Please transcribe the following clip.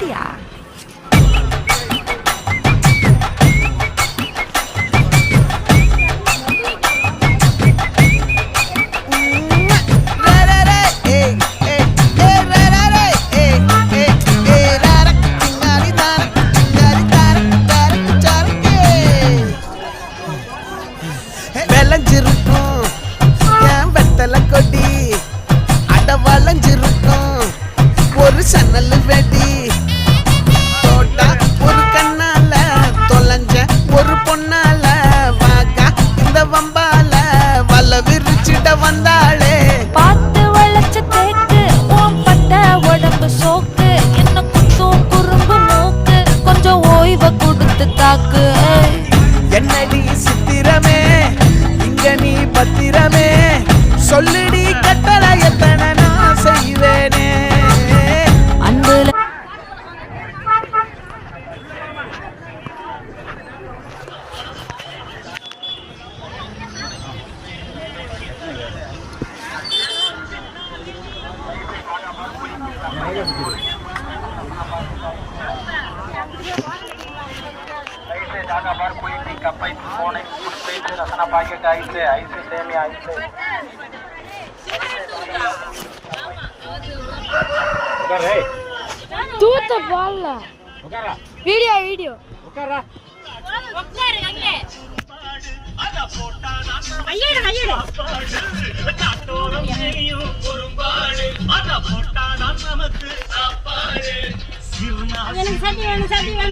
அப்படியா? விளைஞ்சிருக்கும் என் வெத்தலை கொடி அட வளைஞ்சிருக்கும் ஒரு சன்னல் வெடி தோட்டா ஒரு கண்ணால தொலைஞ்ச ஒரு பொண்ணால வாக்கா இந்த வம்பால வல விரிச்சிட வந்தாளே. பார்த்து வளைச்ச தேக்கு ஓம் பட்ட உடம்பு சோக்கு என்ன குத்தும் குறும்பு மூக்கு கொஞ்சம் ஓய்வை கொடுத்து தாக்கு. என்னடி சித்திரமே இங்க நீ பத்திரமே சொல்லுடி கட்டளை எத்தனை நான் செய்வேனே. அன்புல जागा पर कोई भी कपई फोन पे से रखना पैकेट ऐसे सेम या ऐसे उधर है तू तो बोल ला उधर वीडियो उधर उधर अंगे ஐயடா காட்டோரம் செய்யும் குறும்பாடு அத போட்டாதான் நமக்கு சாப்பாடு எனக்கு சட்டி வேணும்